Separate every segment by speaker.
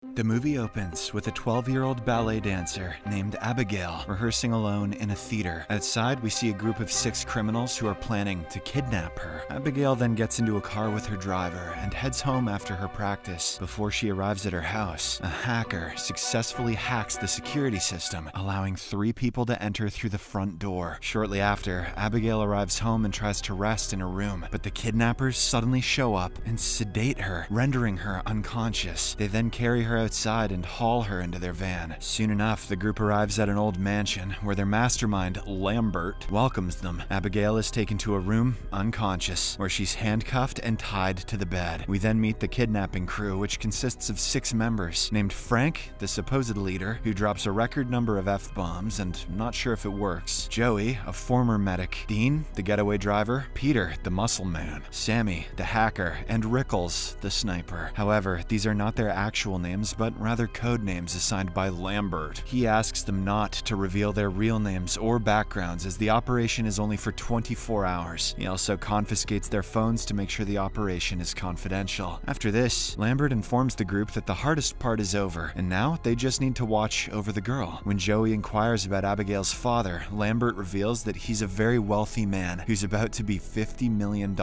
Speaker 1: The movie opens with a 12-year-old ballet dancer named Abigail rehearsing alone in a theater. Outside, we see a group of 6 criminals who are planning to kidnap her. Abigail then gets into a car with her driver and heads home after her practice. Before she arrives at her house, a hacker successfully hacks the security system, allowing 3 people to enter through the front door. Shortly after, Abigail arrives home and tries to rest in her room, but the kidnappers suddenly show up and sedate her, rendering her unconscious. They then carry her outside and haul her into their van. Soon enough, the group arrives at an old mansion where their mastermind, Lambert, welcomes them. Abigail is taken to a room, unconscious, where she's handcuffed and tied to the bed. We then meet the kidnapping crew, which consists of 6 members, named Frank, the supposed leader, who drops a record number of F-bombs and not sure if it works, Joey, a former medic, Dean, the getaway driver, Peter, the muscle man, Sammy, the hacker, and Rickles, the sniper. However, these are not their actual names, but rather code names assigned by Lambert. He asks them not to reveal their real names or backgrounds as the operation is only for 24 hours. He also confiscates their phones to make sure the operation is confidential. After this, Lambert informs the group that the hardest part is over, and now they just need to watch over the girl. When Joey inquires about Abigail's father, Lambert reveals that he's a very wealthy man who's about to be $50 million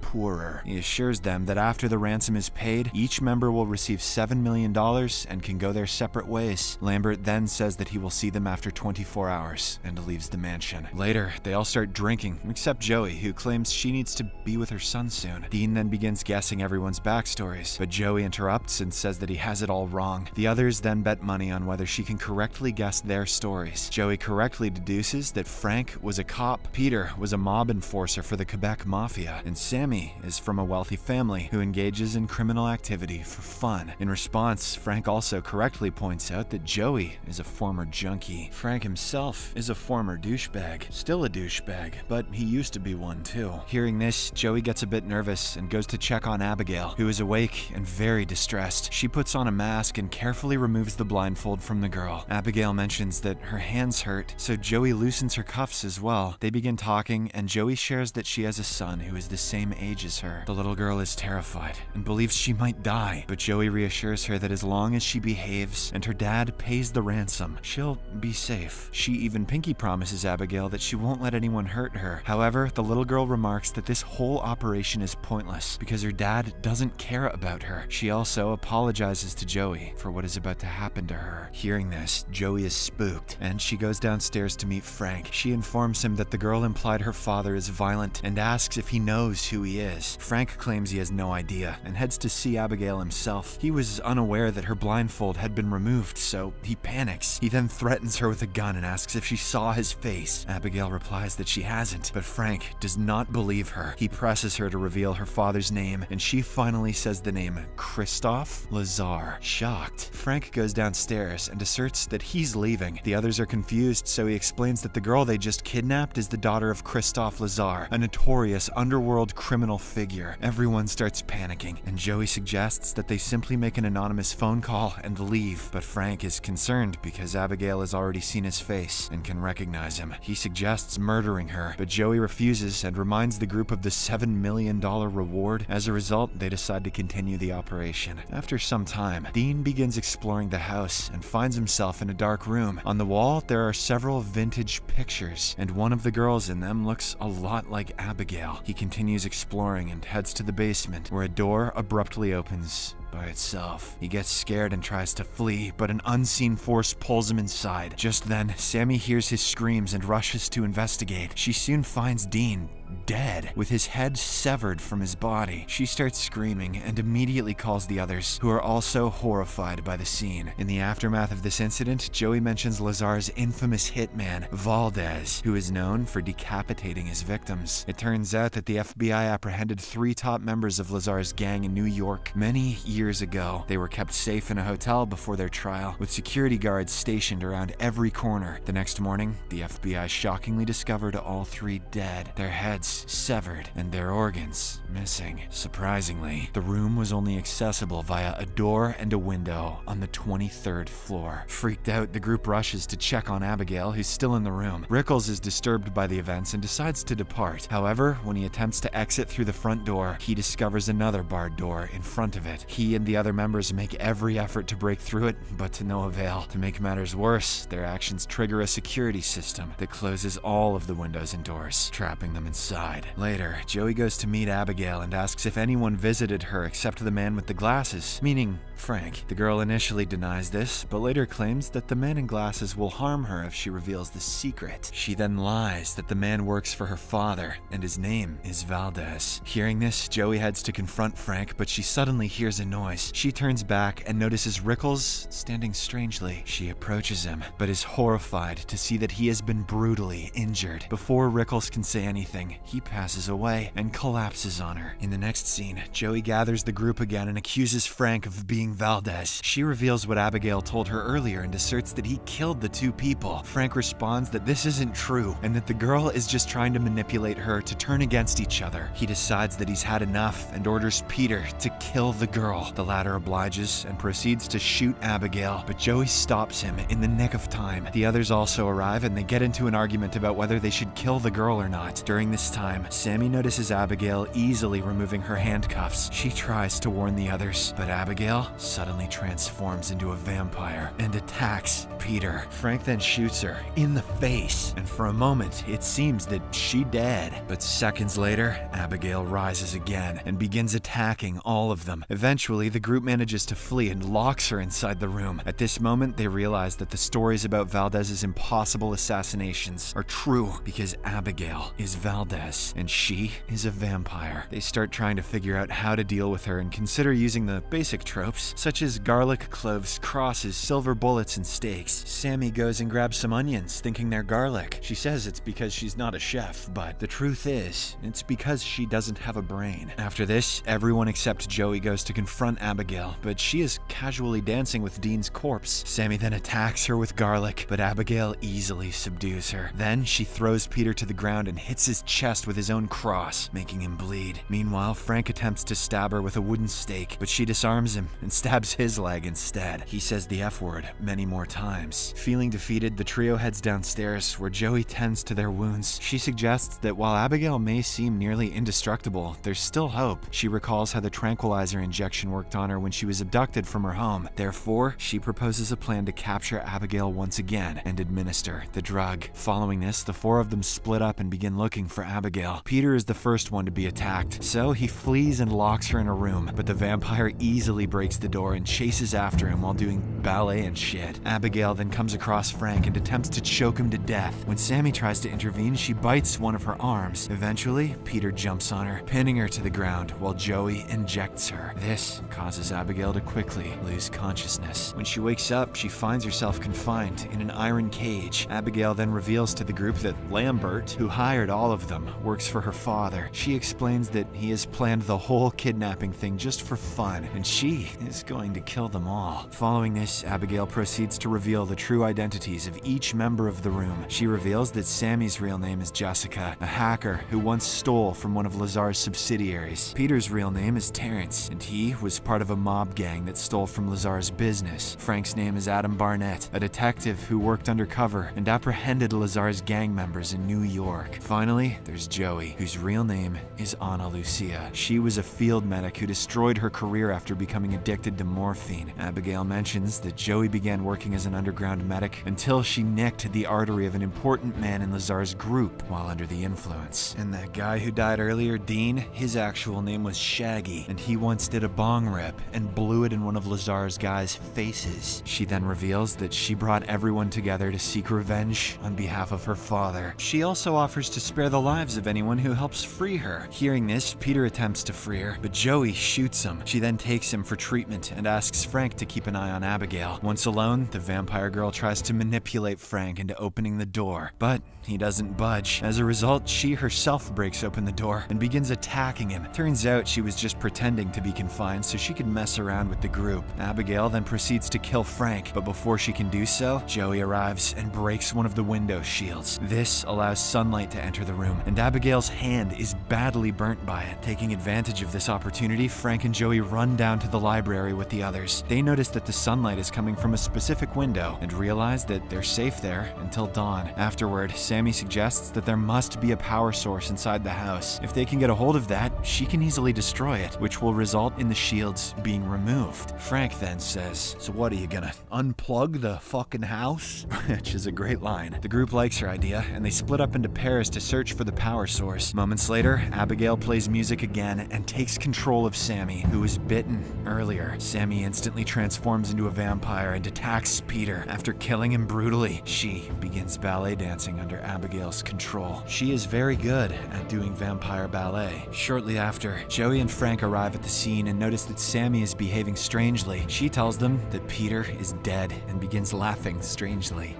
Speaker 1: poorer. He assures them that after the ransom is paid, each member will receive $7 million and can go their separate ways. Lambert then says that he will see them after 24 hours and leaves the mansion. Later, they all start drinking, except Joey, who claims she needs to be with her son soon. Dean then begins guessing everyone's backstories, but Joey interrupts and says that he has it all wrong. The others then bet money on whether she can correctly guess their stories. Joey correctly deduces that Frank was a cop, Peter was a mob enforcer for the Quebec Mafia, and Sammy is from a wealthy family who engages in criminal activity for fun. In response, Frank also correctly points out that Joey is a former junkie. Frank himself is a former douchebag. Still a douchebag, but he used to be one too. Hearing this, Joey gets a bit nervous and goes to check on Abigail, who is awake and very distressed. She puts on a mask and carefully removes the blindfold from the girl. Abigail mentions that her hands hurt, so Joey loosens her cuffs as well. They begin talking, and Joey shares that she has a son who is the same age as her. The little girl is terrified and believes she might die, but Joey reassures her that as long as she behaves and her dad pays the ransom, she'll be safe. She even pinky promises Abigail that she won't let anyone hurt her. However, the little girl remarks that this whole operation is pointless because her dad doesn't care about her. She also apologizes to Joey for what is about to happen to her. Hearing this, Joey is spooked, and she goes downstairs to meet Frank. She informs him that the girl implied her father is violent and asks if he knows who he is. Frank claims he has no idea and heads to see Abigail himself. He was unaware that her blindfold had been removed, so he panics. He then threatens her with a gun and asks if she saw his face. Abigail replies that she hasn't, but Frank does not believe her. He presses her to reveal her father's name, and she finally says the name Christophe Lazar. Shocked, Frank goes downstairs and asserts that he's leaving. The others are confused, so he explains that the girl they just kidnapped is the daughter of Christophe Lazar, a notorious underworld criminal figure. Everyone starts panicking, and Joey suggests that they simply make an anonymous phone call and leave, but Frank is concerned because Abigail has already seen his face and can recognize him. He suggests murdering her, but Joey refuses and reminds the group of the $7 million reward. As a result, they decide to continue the operation. After some time, Dean begins exploring the house and finds himself in a dark room. On the wall, there are several vintage pictures, and one of the girls in them looks a lot like Abigail. He continues exploring and heads to the basement, where a door abruptly opens by itself. He gets scared and tries to flee, but an unseen force pulls him inside. Just then, Sammy hears his screams and rushes to investigate. She soon finds Dean dead, with his head severed from his body. She starts screaming and immediately calls the others, who are also horrified by the scene. In the aftermath of this incident, Joey mentions Lazar's infamous hitman, Valdez, who is known for decapitating his victims. It turns out that the FBI apprehended 3 top members of Lazar's gang in New York many years ago. They were kept safe in a hotel before their trial, with security guards stationed around every corner. The next morning, the FBI shockingly discovered all 3 dead. Their heads heads severed and their organs missing. Surprisingly, the room was only accessible via a door and a window on the 23rd floor. Freaked out, the group rushes to check on Abigail, who's still in the room. Rickles is disturbed by the events and decides to depart. However, when he attempts to exit through the front door, he discovers another barred door in front of it. He and the other members make every effort to break through it, but to no avail. To make matters worse, their actions trigger a security system that closes all of the windows and doors, trapping them inside. Later, Joey goes to meet Abigail and asks if anyone visited her except the man with the glasses, meaning Frank. The girl initially denies this, but later claims that the man in glasses will harm her if she reveals the secret. She then lies that the man works for her father, and his name is Valdez. Hearing this, Joey heads to confront Frank, but she suddenly hears a noise. She turns back and notices Rickles standing strangely. She approaches him, but is horrified to see that he has been brutally injured. Before Rickles can say anything, he passes away and collapses on her. In the next scene, Joey gathers the group again and accuses Frank of being Valdez. She reveals what Abigail told her earlier and asserts that he killed the two people. Frank responds that this isn't true and that the girl is just trying to manipulate her to turn against each other. He decides that he's had enough and orders Peter to kill the girl. The latter obliges and proceeds to shoot Abigail, but Joey stops him in the nick of time. The others also arrive and they get into an argument about whether they should kill the girl or not. During this time, Sammy notices Abigail easily removing her handcuffs. She tries to warn the others, but Abigail suddenly transforms into a vampire and attacks Peter. Frank then shoots her in the face, and for a moment it seems that she dead. But seconds later, Abigail rises again and begins attacking all of them. Eventually, the group manages to flee and locks her inside the room. At this moment, they realize that the stories about Valdez's impossible assassinations are true because Abigail is Valdez and she is a vampire. They start trying to figure out how to deal with her and consider using the basic tropes such as garlic cloves, crosses, silver bullets, and stakes. Sammy goes and grabs some onions, thinking they're garlic. She says it's because she's not a chef, but the truth is, it's because she doesn't have a brain. After this, everyone except Joey goes to confront Abigail, but she is casually dancing with Dean's corpse. Sammy then attacks her with garlic, but Abigail easily subdues her. Then she throws Peter to the ground and hits his chest with his own cross, making him bleed. Meanwhile, Frank attempts to stab her with a wooden stake, but she disarms him and stabs his leg instead. He says the F word many more times. Feeling defeated, the trio heads downstairs, where Joey tends to their wounds. She suggests that while Abigail may seem nearly indestructible, there's still hope. She recalls how the tranquilizer injection worked on her when she was abducted from her home. Therefore, she proposes a plan to capture Abigail once again and administer the drug. Following this, the four of them split up and begin looking for Abigail. Peter is the first one to be attacked, so he flees and locks her in a room, but the vampire easily breaks the door and chases after him while doing ballet and shit. Abigail then comes across Frank and attempts to choke him to death. When Sammy tries to intervene, she bites one of her arms. Eventually, Peter jumps on her, pinning her to the ground while Joey injects her. This causes Abigail to quickly lose consciousness. When she wakes up, she finds herself confined in an iron cage. Abigail then reveals to the group that Lambert, who hired all of them, works for her father. She explains that he has planned the whole kidnapping thing just for fun, and she is going to kill them all. Following this, Abigail proceeds to reveal the true identities of each member of the room. She reveals that Sammy's real name is Jessica, a hacker who once stole from one of Lazar's subsidiaries. Peter's real name is Terrence, and he was part of a mob gang that stole from Lazar's business. Frank's name is Adam Barnett, a detective who worked undercover and apprehended Lazar's gang members in New York. Finally, there's Joey, whose real name is Ana Lucia. She was a field medic who destroyed her career after becoming addicted to morphine. Abigail mentions that Joey began working as an underground medic until she nicked the artery of an important man in Lazar's group while under the influence. And that guy who died earlier, Dean, his actual name was Shaggy, and he once did a bong rip and blew it in one of Lazar's guys' faces. She then reveals that she brought everyone together to seek revenge on behalf of her father. She also offers to spare the lives of anyone who helps free her. Hearing this, Peter attempts to free her, but Joey shoots him. She then takes him for treatment treatment and asks Frank to keep an eye on Abigail. Once alone, the vampire girl tries to manipulate Frank into opening the door, but he doesn't budge. As a result, she herself breaks open the door and begins attacking him. Turns out she was just pretending to be confined so she could mess around with the group. Abigail then proceeds to kill Frank, but before she can do so, Joey arrives and breaks one of the window shields. This allows sunlight to enter the room, and Abigail's hand is badly burnt by it. Taking advantage of this opportunity, Frank and Joey run down to the library with the others. They notice that the sunlight is coming from a specific window and realize that they're safe there until dawn. Afterward, Sammy suggests that there must be a power source inside the house. If they can get a hold of that, she can easily destroy it, which will result in the shields being removed. Frank then says, "So what, are you gonna unplug the fucking house?" Which is a great line. The group likes her idea, and they split up into pairs to search for the power source. Moments later, Abigail plays music again and takes control of Sammy, who was bitten earlier. Sammy instantly transforms into a vampire and attacks Peter. After killing him brutally, she begins ballet dancing under Abigail's control. She is very good at doing vampire ballet. Shortly after, Joey and Frank arrive at the scene and notice that Sammy is behaving strangely. She tells them that Peter is dead and begins laughing strangely.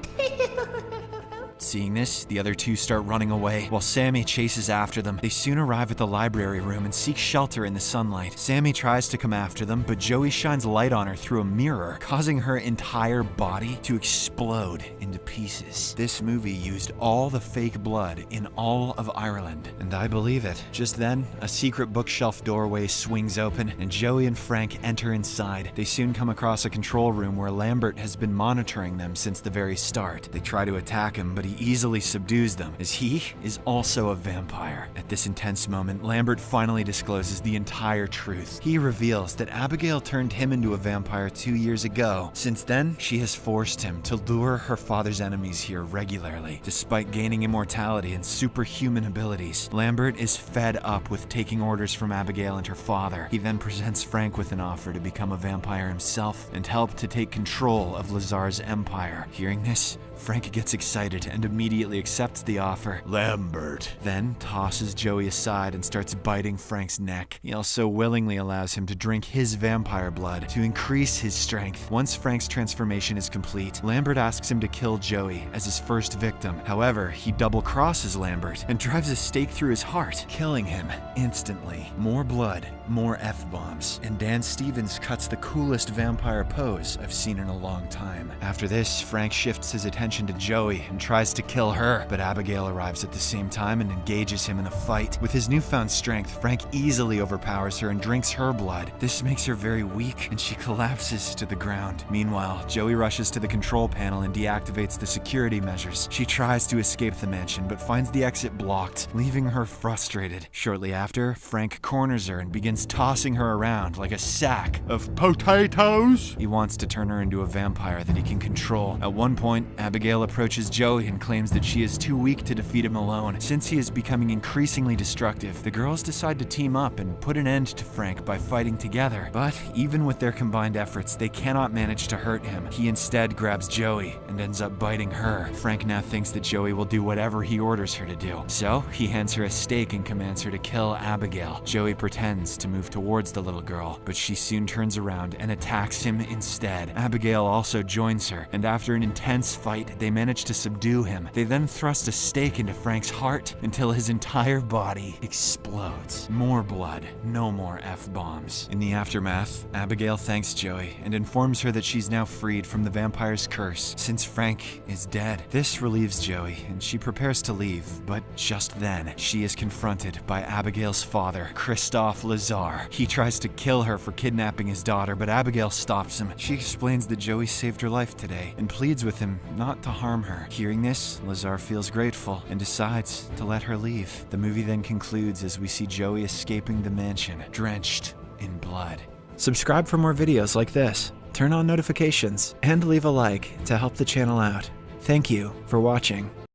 Speaker 1: Seeing this, the other two start running away, while Sammy chases after them. They soon arrive at the library room and seek shelter in the sunlight. Sammy tries to come after them, but Joey shines light on her through a mirror, causing her entire body to explode into pieces. This movie used all the fake blood in all of Ireland, and I believe it. Just then, a secret bookshelf doorway swings open, and Joey and Frank enter inside. They soon come across a control room where Lambert has been monitoring them since the very start. They try to attack him, but he easily subdues them, as he is also a vampire. At this intense moment, Lambert finally discloses the entire truth. He reveals that Abigail turned him into a vampire 2 years ago. Since then, she has forced him to lure her father's enemies here regularly. Despite gaining immortality and superhuman abilities, Lambert is fed up with taking orders from Abigail and her father. He then presents Frank with an offer to become a vampire himself and help to take control of Lazar's empire. Hearing this, Frank gets excited and immediately accepts the offer. Lambert then tosses Joey aside and starts biting Frank's neck. He also willingly allows him to drink his vampire blood to increase his strength. Once Frank's transformation is complete, Lambert asks him to kill Joey as his first victim. However, he double-crosses Lambert and drives a stake through his heart, killing him instantly. More blood, more F-bombs, and Dan Stevens cuts the coolest vampire pose I've seen in a long time. After this, Frank shifts his attention to Joey and tries to kill her, but Abigail arrives at the same time and engages him in a fight. With his newfound strength, Frank easily overpowers her and drinks her blood. This makes her very weak, and she collapses to the ground. Meanwhile, Joey rushes to the control panel and deactivates the security measures. She tries to escape the mansion, but finds the exit blocked, leaving her frustrated. Shortly after, Frank corners her and begins tossing her around like a sack of potatoes. He wants to turn her into a vampire that he can control. At one point, Abigail approaches Joey and claims that she is too weak to defeat him alone. Since he is becoming increasingly destructive, the girls decide to team up and put an end to Frank by fighting together. But even with their combined efforts, they cannot manage to hurt him. He instead grabs Joey and ends up biting her. Frank now thinks that Joey will do whatever he orders her to do. So he hands her a stake and commands her to kill Abigail. Joey pretends to move towards the little girl, but she soon turns around and attacks him instead. Abigail also joins her, and after an intense fight, they manage to subdue him. They then thrust a stake into Frank's heart until his entire body explodes. More blood, no more F-bombs. In the aftermath, Abigail thanks Joey and informs her that she's now freed from the vampire's curse since Frank is dead. This relieves Joey, and she prepares to leave, but just then, she is confronted by Abigail's father, Christophe Lazar. He tries to kill her for kidnapping his daughter, but Abigail stops him. She explains that Joey saved her life today and pleads with him not to harm her. Hearing this, Lazar feels grateful and decides to let her leave. The movie then concludes as we see Joey escaping the mansion, drenched in blood. Subscribe for more videos like this, turn on notifications, and leave a like to help the channel out. Thank you for watching.